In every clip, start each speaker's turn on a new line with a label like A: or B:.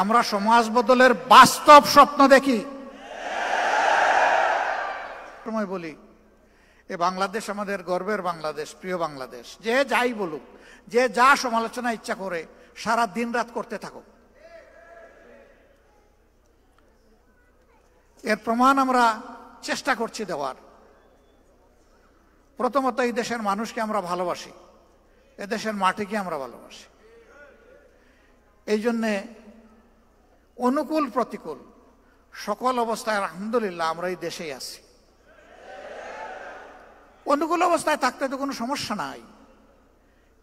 A: আমরা সমাজ বদলের বাস্তব স্বপ্ন দেখি। সময় বলি এ বাংলাদেশ আমাদের গর্বের বাংলাদেশ, প্রিয় বাংলাদেশ। যে যাই বলুক, যে যা সমালোচনা ইচ্ছা করে সারা দিন রাত করতে থাকুক, এর প্রমাণ আমরা চেষ্টা করছি দেওয়ার। প্রথমত এই দেশের মানুষকে আমরা ভালোবাসি, এ দেশের মাটিকে আমরা ভালোবাসি। এই জন্যে অনুকূল প্রতিকূল সকল অবস্থায় আলহামদুলিল্লাহ আমরা এই দেশেই আছি। অনুকূল অবস্থায় থাকতে তো কোনো সমস্যা নাই,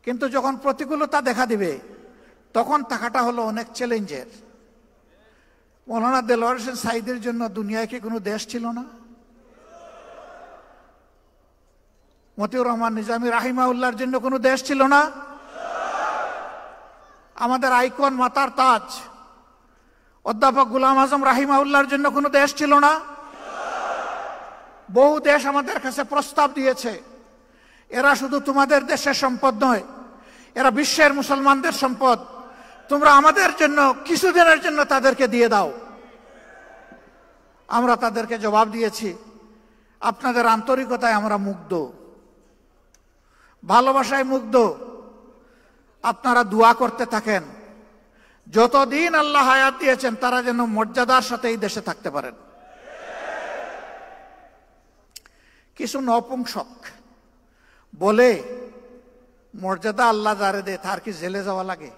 A: কিন্তু যখন প্রতিকূলতা দেখা দিবে তখন থাকাটা হলো অনেক চ্যালেঞ্জের। মৌলানা দেলোয়ার হোসেন সাঈদীর জন্য দুনিয়ায় কি কোনো দেশ ছিল না? মতিউর রহমান নিজামী রাহিমাহুল্লাহর জন্য কোনো দেশ ছিল না? আমাদের আইকন মাতার তাজ অধ্যাপক গোলাম আজম রাহিমাহুল্লাহর জন্য কোনো দেশ ছিল না? বহু দেশ আমাদের কাছে প্রস্তাব দিয়েছে, এরা শুধু তোমাদের দেশের সম্পদ নয়, এরা বিশ্বের মুসলমানদের সম্পদ, তোমরা আমাদের জন্য কিছুদিনের জন্য তাদেরকে দিয়ে দাও। আমরা তাদেরকে জবাব দিয়েছি, আপনাদের আন্তরিকতায় আমরা মুগ্ধ, ভালোবাসায় মুগ্ধ। আপনারা দোয়া করতে থাকেন, যতদিন আল্লাহ হায়াত দিয়েছেন তারা যেন মর্যাদার সাথে এই দেশে থাকতে পারেন। কিছু নপুংসক বলে মর্যাদা আল্লাহ যারে দে তার কি জেলে যাওয়া লাগে?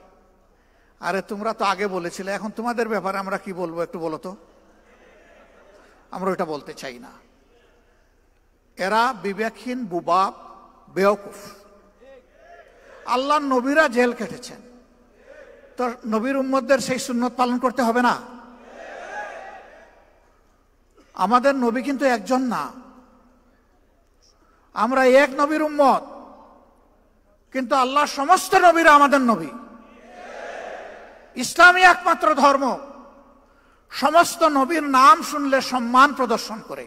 A: আরে তোমরা তো আগে বলেছিলে, এখন তোমাদের ব্যাপারে আমরা কি বলবো একটু বলো তো। আমরা ওইটা বলতে চাই না। এরা বিবেকহীন, বুবা, বেওকুফ। আল্লাহর নবীরা জেল কেটেছেন, তো নবীর উম্মতদের সেই সুন্নত পালন করতে হবে না? আমাদের নবী কিন্তু একজন না, আমরা এক নবীর উম্মত, কিন্তু আল্লাহর সমস্ত নবীরা আমাদের নবী। ইসলামই একমাত্র ধর্ম সমস্ত নবীর নাম শুনলে সম্মান প্রদর্শন করে।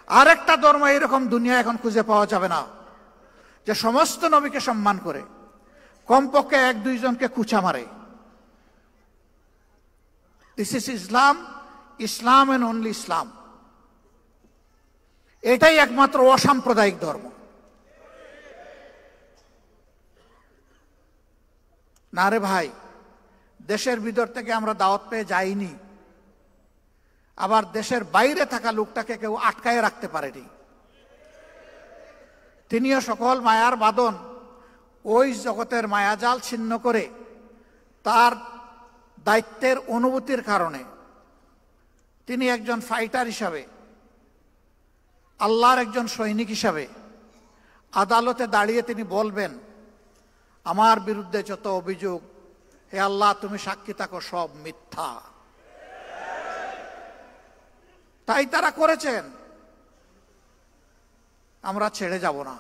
A: আরেকটা ধর্ম এরকম দুনিয়া এখন খুঁজে পাওয়া যাবে না যে সমস্ত নবীকে সম্মান করে, কমপক্ষে এক দুইজনকে কুচা মারে। This is Islam, Islam and only Islam. এটাই একমাত্র অসাম্প্রদায়িক ধর্ম। না রে ভাই, দেশের ভিতর থেকে আমরা দাওয়াত পেয়ে যাইনি, আবার দেশের বাইরে থাকা লোকটাকে কেউ আটকায় রাখতে পারেনি। তিনিও সকল মায়ার বাঁধন ওই জগতের মায়াজাল ছিন্ন করে তার দায়িত্বের অনুভূতির কারণে তিনি একজন ফাইটার হিসাবে, আল্লাহর একজন সৈনিক হিসাবে আদালতে দাঁড়িয়ে তিনি বলবেন, আমার বিরুদ্ধে যত অভিযোগ, হে আল্লাহ তুমি সাক্ষী থাকো, সব মিথ্যা। তাই তারা করেছেন, আমরা ছেড়ে যাব না।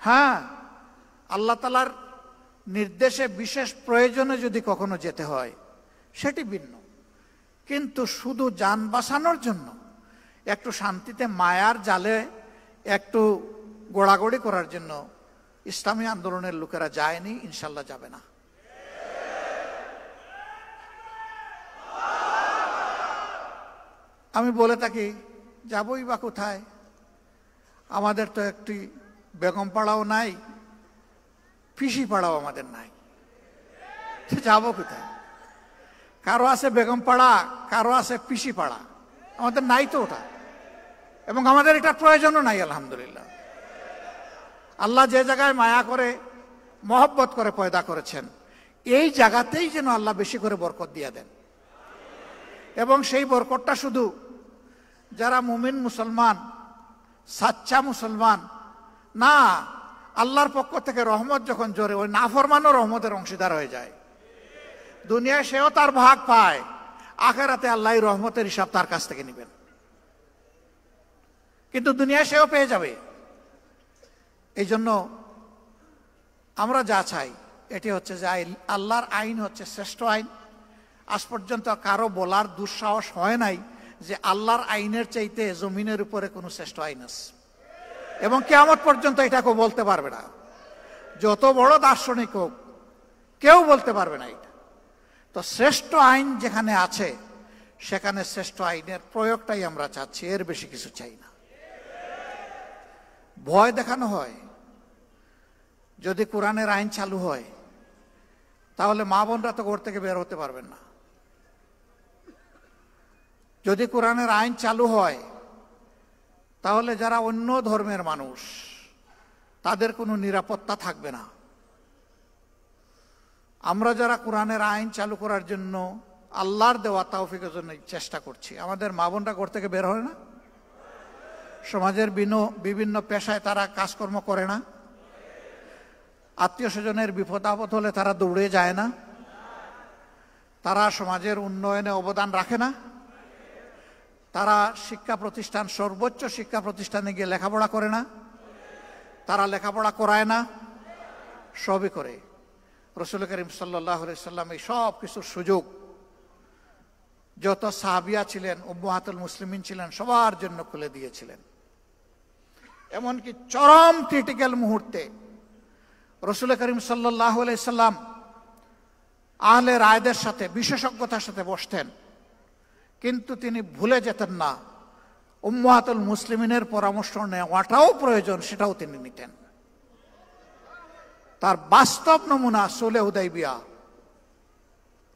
A: হ্যাঁ, আল্লাহ তাআলার নির্দেশে বিশেষ প্রয়োজনে যদি কখনো যেতে হয় সেটি ভিন্ন, কিন্তু শুধু জান বাঁচানোর জন্য একটু শান্তিতে মায়ার জালে একটু গোড়াগড়ি করার জন্য ইসলামী আন্দোলনের লোকেরা যায়নি, ইনশাল্লাহ যাবে না। আমি বলে থাকি, যাবই বা কোথায়? আমাদের তো একটি বেগম পাড়াও নাই, পিসি পাড়াও আমাদের নাই, যাবো কোথায়? কারো আছে বেগম পাড়া, কারো আছে পিসি পাড়া, আমাদের নাই তো ওটা, এবং আমাদের এটা প্রয়োজনও নাই। আলহামদুলিল্লাহ, আল্লাহ যে জায়গায় মায়া করে, মহব্বত করে পয়দা করেছেন, এই জায়গাতেই যেন আল্লাহ বেশি করে বরকত দিয়ে দেন। এবং সেই বরকতটা শুধু যারা মুমিন মুসলমান, সাচ্চা মুসলমান না, আল্লাহর পক্ষ থেকে রহমত যখন জোরে, ওই নাফরমানও রহমতের অংশীদার হয়ে যায়। দুনিয়ায় সেও তার ভাগ পায়, আখিরাতে আল্লাহ রহমতের হিসাব তার কাছ থেকে নেবেন, কিন্তু দুনিয়ায় সেও পেয়ে যাবে। এই জন্য আমরা যা চাই এটি হচ্ছে যে আল্লাহর আইন হচ্ছে শ্রেষ্ঠ আইন। আজ পর্যন্ত কারো বলার দুঃসাহস হয় নাই যে আল্লাহর আইনের চাইতে জমিনের উপরে কোনো শ্রেষ্ঠ আইন আছে, এবং কিয়ামত পর্যন্ত এটা কেউ বলতে পারবে না। যত বড় দার্শনিক হোক, কেউ বলতে পারবে না এটা। তো শ্রেষ্ঠ আইন যেখানে আছে সেখানে শ্রেষ্ঠ আইনের প্রয়োগটাই আমরা চাচ্ছি, এর বেশি কিছু চাই না। ভয় দেখানো হয়, যদি কোরআনের আইন চালু হয় তাহলে মা বোনরা তো ঘর থেকে বের হতে পারবেন না। যদি কোরআনের আইন চালু হয় তাহলে যারা অন্য ধর্মের মানুষ তাদের কোনো নিরাপত্তা থাকবে না। আমরা যারা কোরআনের আইন চালু করার জন্য আল্লাহর দেওয়া তৌফিকের জন্য চেষ্টা করছি, আমাদের মা বোনরা ঘর থেকে বের হয় না, সমাজের বিভিন্ন পেশায় তারা কাজকর্ম করে না, আত্মীয় স্বজনের বিপদ আপদ হলে তারা দৌড়ে যায় না, তারা সমাজের উন্নয়নে অবদান রাখে না, তারা শিক্ষা প্রতিষ্ঠান সর্বোচ্চ শিক্ষা প্রতিষ্ঠানে গিয়ে লেখাপড়া করে না, তারা লেখাপড়া করায় না, সবই করে। রাসূল করিম সাল্লাল্লাহু আলাইহি সাল্লাম এই সব কিছুর সুযোগ যত সাহাবিয়া ছিলেন, উম্মাহাতুল মুসলিমিন ছিলেন, সবার জন্য খুলে দিয়েছিলেন। এমনকি চরম ক্রিটিক্যাল মুহূর্তে রাসূল করিম সাল্লাল্লাহু আলাইহি সাল্লাম আহলে রায়দের সাথে বিশেষজ্ঞতার সাথে বসতেন, কিন্তু তিনি ভুলে যেতেন না উম্মাহাতুল মুসলিমিনের পরামর্শ নেওয়াটাও প্রয়োজন, সেটাও তিনি নিতেন। তার বাস্তব নমুনা সুলহে হুদাইবিয়া।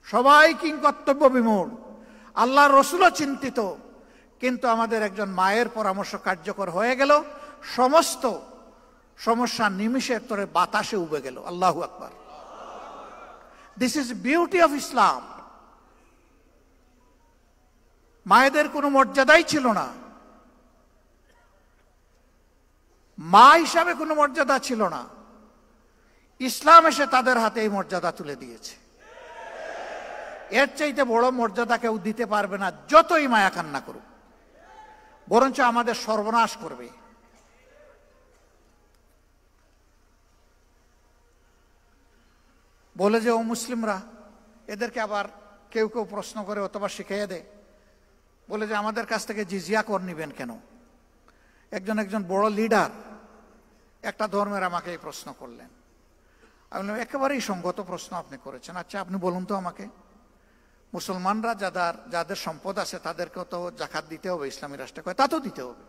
A: সবাই কিংকর্তব্য বিমূঢ়, আল্লাহর রাসূলও চিন্তিত, কিন্তু আমাদের একজন মায়ের পরামর্শ কার্যকর হয়ে গেল, সমস্ত সমস্যা নিমিষের তরে বাতাসে উবে গেল। আল্লাহু আকবার। This is beauty of Islam. মায়েদের কোনো মর্যাদাই ছিল না, মা হিসাবে কোনো মর্যাদা ছিল না, ইসলাম এসে তাদের হাতে এই মর্যাদা তুলে দিয়েছে। এর চাইতে বড় মর্যাদা কেউ দিতে পারবে না, যতই মায়া কান্না করুক, বরঞ্চ আমাদের সর্বনাশ করবে। বলে যে ও মুসলিমরা, এদেরকে আবার কেউ কেউ প্রশ্ন করে অথবা শিখিয়ে দেয়, বলে যে আমাদের কাছ থেকে জিজিয়া কর নিবেন কেন? একজন বড় লিডার একটা ধর্মের আমাকে এই প্রশ্ন করলেন। আমি বললাম একেবারেই সঙ্গত প্রশ্ন আপনি করেছেন। আচ্ছা আপনি বলুন তো আমাকে, মুসলমানরা যাদের সম্পদ আছে তাদেরকেও তো জাকাত দিতে হবে ইসলামী রাষ্ট্রে। কয় তা তো দিতে হবে।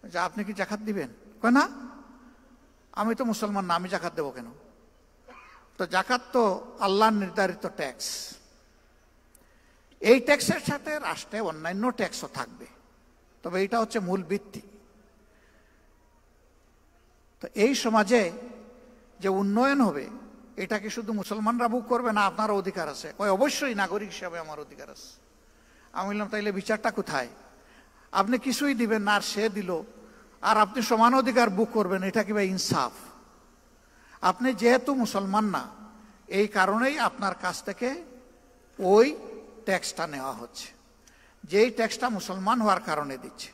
A: যে আপনি কি জাকাত দিবেন? কয় না, আমি তো মুসলমান না, আমি জাকাত দেবো কেন? তো জাকাত তো আল্লাহর নির্ধারিত ট্যাক্স, এই ট্যাক্সের সাথে রাষ্ট্রে অন্যান্য ট্যাক্সও থাকবে, তবে এইটা হচ্ছে মূল ভিত্তি। তো এই সমাজে যে উন্নয়ন হবে এটা কি শুধু মুসলমানরা ভোগ করবে না, আপনারও অধিকার আছে? কয় অবশ্যই, নাগরিক হিসাবে আমার অধিকার আছে। আমি বললাম তাইলে বিচারটা কোথায়? আপনি কিছুই দিবেন না আর সে দিল, আর আপনি সমান অধিকার ভোগ করবেন, এটা কি ভাই ইনসাফ? আপনি যেহেতু মুসলমান না, এই কারণেই আপনার কাছ থেকে ওই ট্যাক্সটা নেওয়া হচ্ছে, যেই ট্যাক্সটা মুসলমান হওয়ার কারণে দিচ্ছে।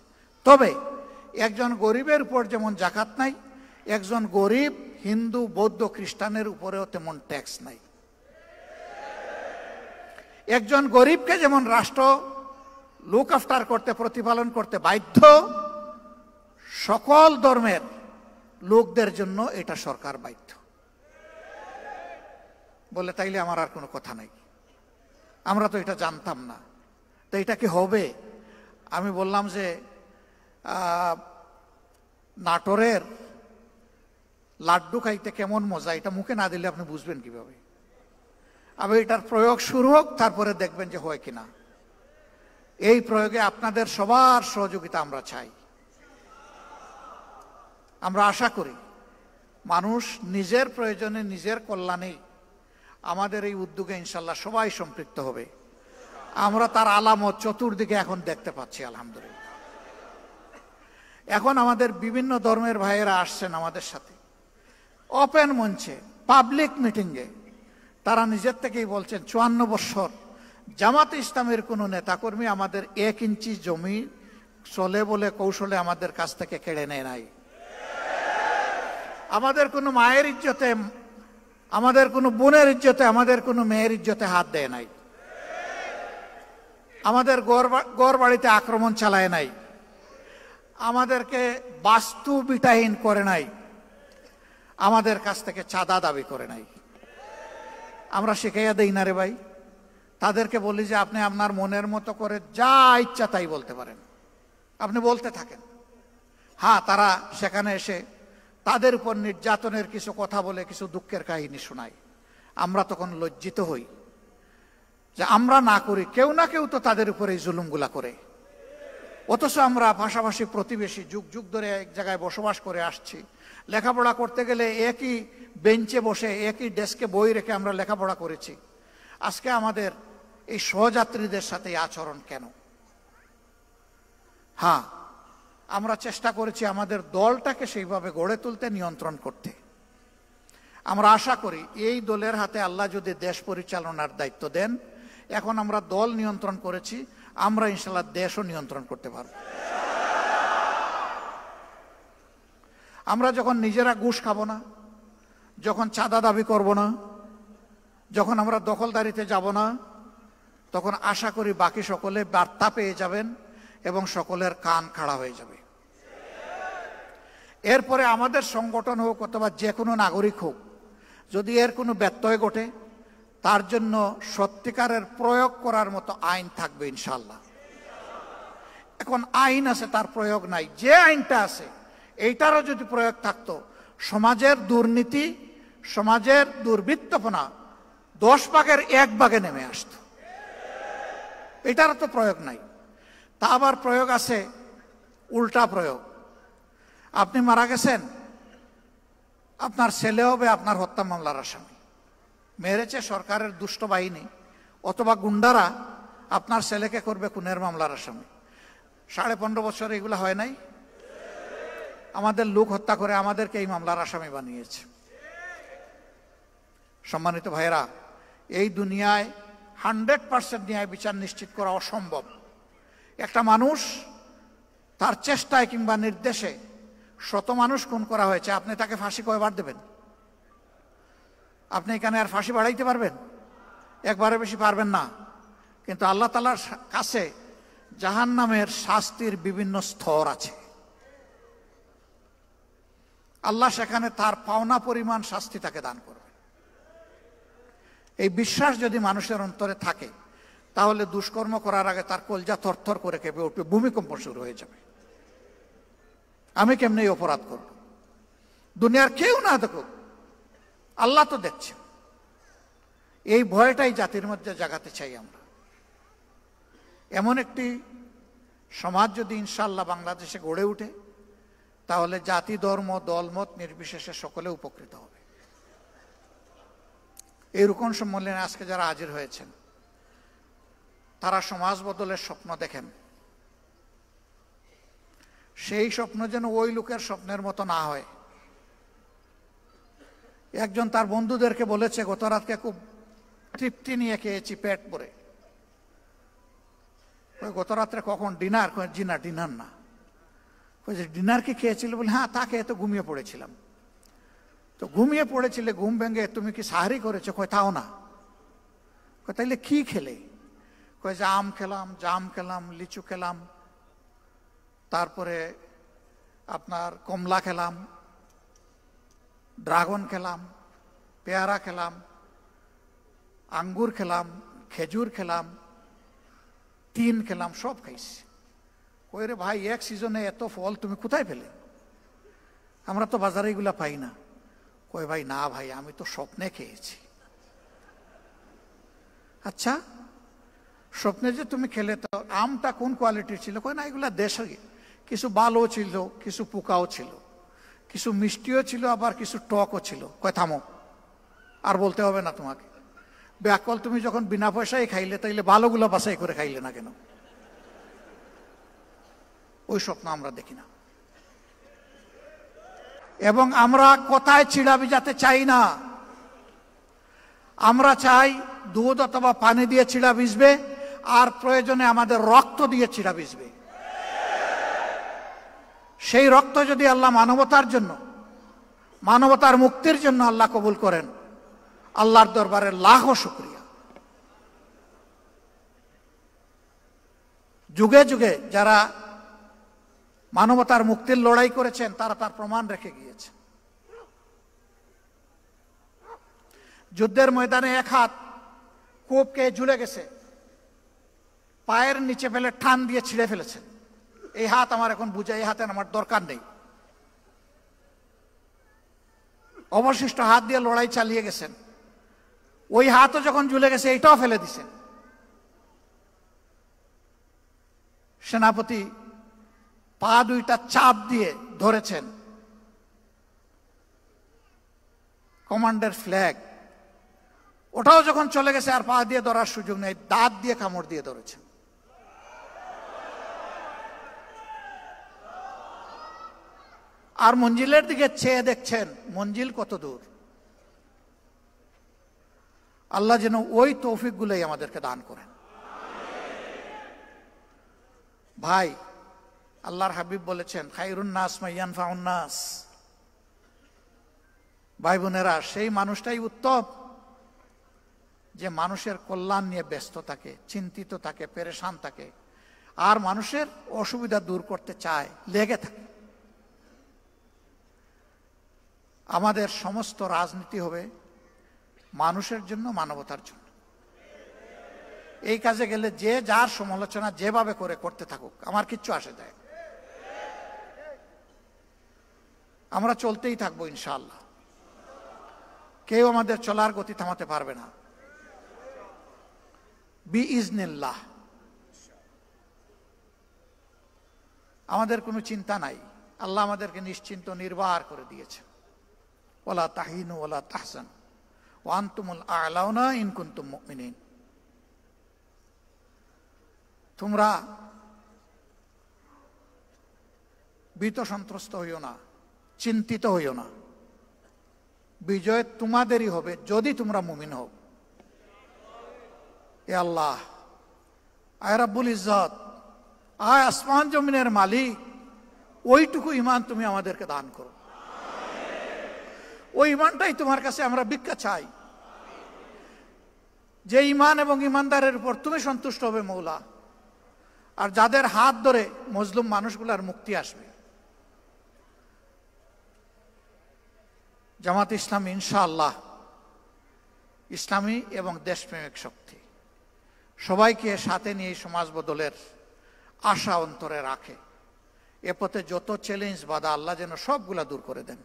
A: তবে একজন গরিবের উপর যেমন জাকাত নাই, একজন গরিব হিন্দু বৌদ্ধ খ্রিস্টানের উপরেও তেমন ট্যাক্স নাই। একজন গরিবকে যেমন রাষ্ট্র লুক আফটার করতে, প্রতিপালন করতে বাধ্য, সকল ধর্মের লোকদের জন্য এটা সরকার বাধ্য। বলে তাইলে আমার আর কোনো কথা নাই, আমরা তো এটা জানতাম না, তো এটা কি হবে? আমি বললাম যে নাটোরের লাড্ডু খাইতে কেমন মজা, এটা মুখে না দিলে আপনি বুঝবেন কিভাবে? আবার এটার প্রয়োগ শুরু হোক, তারপরে দেখবেন যে হয় কিনা। এই প্রয়োগে আপনাদের সবার সহযোগিতা আমরা চাই। আমরা আশা করি মানুষ নিজের প্রয়োজনে, নিজের কল্যাণে আমাদের এই উদ্যোগে ইনশাল্লাহ সবাই সম্পৃক্ত হবে। আমরা তার আলামত চতুর্দিকে এখন দেখতে পাচ্ছি আলহামদুলিল্লাহ। এখন আমাদের বিভিন্ন ধর্মের ভাইয়েরা আসছেন আমাদের সাথে ওপেন মঞ্চে, পাবলিক মিটিংয়ে, তারা নিজের থেকেই বলছেন 54 বছর জামাতে ইসলামের কোনো নেতাকর্মী আমাদের 1 ইঞ্চি জমি চলে বলে কৌশলে আমাদের কাছ থেকে কেড়ে নেয় নাই। আমাদের কোনো মায়ের ইজ্জতে, আমাদের কোনো বোনের ইজ্জতে, আমাদের কোনো মেয়ের ইজ্জতে হাত দেয় নাই। আমাদের গড় বাড়িতে আক্রমণ চালায় নাই, আমাদেরকে বাস্তু বিটাহীন করে নাই, আমাদের কাছ থেকে চাঁদা দাবি করে নাই। আমরা শিখাইয়া দেই না রে ভাই। তাদেরকে বলি যে আপনি আপনার মনের মতো করে যা ইচ্ছা তাই বলতে পারেন, আপনি বলতে থাকেন। হ্যাঁ, তারা সেখানে এসে তাদের উপর নির্যাতনের কিছু কথা বলে কিছু দুঃখের কাহিনী শোনায়। আমরা তখন লজ্জিত হই যে আমরা না করি, কেউ না কেউ তো তাদের উপরে এই জুলুমগুলা করে। অথচ আমরা পাশাপাশি প্রতিবেশী, যুগ যুগ ধরে এক জায়গায় বসবাস করে আসছি। লেখাপড়া করতে গেলে একই বেঞ্চে বসে একই ডেস্কে বই রেখে আমরা লেখাপড়া করেছি। আজকে আমাদের এই সহযাত্রীদের সাথে আচরণ কেন? হ্যাঁ, আমরা চেষ্টা করেছি আমাদের দলটাকে সেইভাবে গড়ে তুলতে, নিয়ন্ত্রণ করতে। আমরা আশা করি এই দলের হাতে আল্লাহ যদি দেশ পরিচালনার দায়িত্ব দেন, এখন আমরা দল নিয়ন্ত্রণ করেছি, আমরা ইনশাআল্লাহ দেশও নিয়ন্ত্রণ করতে পারব। আমরা যখন নিজেরা ঘুষ খাবো না, যখন চাঁদা দাবি করব না, যখন আমরা দখলদারিতে যাব না, তখন আশা করি বাকি সকলে বার্তা পেয়ে যাবেন এবং সকলের কান খাড়া হয়ে যাবে। এরপরে আমাদের সংগঠন হোক অথবা যে কোনো নাগরিক হোক, যদি এর কোনো ব্যত্যয় ঘটে, তার জন্য সত্যিকারের প্রয়োগ করার মতো আইন থাকবে ইনশাআল্লাহ। এখন আইন আছে, তার প্রয়োগ নাই। যে আইনটা আছে এইটারও যদি প্রয়োগ থাকতো, সমাজের দুর্নীতি, সমাজের দুর্বৃত্তপনা 10 ভাগের 1 ভাগে নেমে আসতো। এটারও তো প্রয়োগ নাই। তা আবার প্রয়োগ আছে উল্টা প্রয়োগ। আপনি মারা গেছেন, আপনার ছেলে হবে আপনার হত্যা মামলার আসামি। মেরেছে সরকারের দুষ্ট বাহিনী অথবা গুন্ডারা, আপনার ছেলেকে করবে খুনের মামলার আসামি। 15.5 বছর এগুলো হয় নাই? আমাদের লোক হত্যা করে আমাদেরকে এই মামলার আসামি বানিয়েছে। সম্মানিত ভাইয়েরা, এই দুনিয়ায় 100% ন্যায় বিচার নিশ্চিত করা অসম্ভব। একটা মানুষ তার চেষ্টায় কিংবা নির্দেশে 100 মানুষ খুন করা হয়েছে, আপনি তাকে ফাঁসি কয়বার দেবেন? আপনি এখানে আর ফাঁসি বাড়াইতে পারবেন? একবারে বেশি পারবেন না। কিন্তু আল্লাহ তাআলার কাছে জাহান্নামের শাস্তির বিভিন্ন স্তর আছে। আল্লাহ সেখানে তার পাওনা পরিমাণ শাস্তি তাকে দান করবে। এই বিশ্বাস যদি মানুষের অন্তরে থাকে, তাহলে দুষ্কর্ম করার আগে তার কলজা থরথর করে কেঁপে উঠবে, ভূমিকম্প শুরু হয়ে যাবে। আমি কেমনে অপরাধ করব? দুনিয়ার কেউ না দেখুক, আল্লাহ তো দেখছে। এই ভয়টাই জাতির মধ্যে জাগাতে চাই আমরা। এমন একটি সমাজ যদি ইনশাআল্লাহ বাংলাদেশে গড়ে উঠে, তাহলে জাতি, ধর্ম, দলমত নির্বিশেষে সকলে উপকৃত হবে। এই রুকন সম্মেলনে আজকে যারা হাজির হয়েছেন, তারা সমাজ বদলের স্বপ্ন দেখেন। সেই স্বপ্ন যেন ওই লোকের স্বপ্নের মতো না হয়। একজন তার বন্ধুদেরকে বলেছে, গত রাতকে খুব তৃপ্তি নিয়ে খেয়েছি, পেট ভরে। গত রাত্রে কখন ডিনার? ডিনার না। ডিনার কি খেয়েছিল? বলে হ্যাঁ, তা খেয়ে তো ঘুমিয়ে পড়েছিলাম। তো ঘুমিয়ে পড়েছিলে, ঘুম ভেঙে তুমি কি সাহারি করেছো? কয় তাও না। তাইলে কি খেলে? কয় যে আম খেলাম, জাম খেলাম, লিচু খেলাম, তারপরে আপনার কমলা খেলাম, ড্রাগন খেলাম, পেয়ারা খেলাম, আঙ্গুর খেলাম, খেজুর খেলাম, তিন খেলাম, সব খাইছি। কই রে ভাই, এক সিজনে এত ফল তুমি কোথায় পেলে? আমরা তো বাজারে এগুলা পাই না। কই ভাই না ভাই, আমি তো স্বপ্নে খেয়েছি। আচ্ছা, স্বপ্নে যে তুমি খেলে, তো আমটা কোন কোয়ালিটির ছিল? কই না, এগুলা দেশে কিছু ভালো ছিল, কিছু পোকাও ছিল, কিছু মিষ্টিও ছিল, আবার কিছু টকও ছিল। কয় থামো, আর বলতে হবে না তোমাকে। ব্যাকল, তুমি যখন বিনা পয়সায় খাইলে, তাইলে ভালোগুলো বাছাই করে খাইলে না কেন? ওই স্বপ্ন আমরা দেখি না। এবং আমরা কোথায় চিড়া ভিজাতে চাই না। আমরা চাই দুধ অথবা পানি দিয়ে চিড়া ভিজবে, আর প্রয়োজনে আমাদের রক্ত দিয়ে চিড়া ভিজবে। সেই রক্ত যদি আল্লাহ মানবতার জন্য, মানবতার মুক্তির জন্য আল্লাহ কবুল করেন, আল্লাহর দরবারে লাখো শুকরিয়া। যুগে যুগে যারা মানবতার মুক্তির লড়াই করেছেন, তারা তার প্রমাণ রেখে গিয়েছে। যুদ্ধের ময়দানে এক হাত কোপকে ঝুলে গেছে, পায়ের নিচে ফেলে টান দিয়ে ছিঁড়ে ফেলেছেন। এই হাত আমার এখন বুঝে, এই হাতের আমার দরকার নেই। অবশিষ্ট হাত দিয়ে লড়াই চালিয়ে গেছেন। ওই হাতও যখন ঝুলে গেছে, এইটাও ফেলে দিছেন। সেনাপতি পা দুইটা চাপ দিয়ে ধরেছেন, কমান্ডার ফ্ল্যাগ, ওটাও যখন চলে গেছে আর পা দিয়ে ধরার সুযোগ নেই, দাঁত দিয়ে কামড় দিয়ে ধরেছেন। আর মঞ্জিলের দিকে চেয়ে দেখছেন মঞ্জিল কত দূর। আল্লাহ যেন ওই তৌফিক গুলোই আমাদেরকে দান করেন। ভাই, আল্লাহর হাবিব বলেছেন, খায়রুন নাস মান ইয়ানফাউন নাস। ভাই বোনেরা, সেই মানুষটাই উত্তম যে মানুষের কল্যাণ নিয়ে ব্যস্ত থাকে, চিন্তিত থাকে, পেরেশান থাকে, আর মানুষের অসুবিধা দূর করতে চায়, লেগে থাকে। আমাদের সমস্ত রাজনীতি হবে মানুষের জন্য, মানবতার জন্য। এই কাজে গেলে যে যার সমালোচনা যেভাবে করে করতে থাকুক, আমার কিচ্ছু আসে যায়। আমরা চলতেই থাকবো ইনশাআল্লাহ। কেউ আমাদের চলার গতি থামাতে পারবে না বিইজনিল্লাহ। আমাদের কোনো চিন্তা নাই, আল্লাহ আমাদেরকে নিশ্চিন্ত নির্বাহ করে দিয়েছেন। ওয়ালা তাহিনু ওয়ালা তাহজান ওয়া আনতুমুল আ'লাউনা ইন কুনতুম মুমিনিন। তোমরা ভীত সন্ত্রস্ত হইও না, চিন্তিত হইও না, বিজয় তোমাদেরই হবে যদি তোমরা মুমিন হও। এ আল্লাহ, আয় রাব্বুল ইজ্জত, আয় আসমান জমিনের মালিক, ওইটুকু ঈমান তুমি আমাদেরকে দান করো। ওই ঈমানটাই তোমার কাছে আমরা ভিক্ষা চাই, যে ঈমান এবং ঈমানদারের উপর তুমি সন্তুষ্ট হবে মৌলা, আর যাদের হাত ধরে মজলুম মানুষগুলার মুক্তি আসবে। জামাত ইসলামী ইনশাআল্লাহ ইসলামী এবং দেশপ্রেমিক শক্তি, সবাইকে সাথে নিয়ে সমাজ বদলের আশা অন্তরে রাখে। এ পথে যত চ্যালেঞ্জ বাধা, আল্লাহ যেন সবগুলা দূর করে দেন।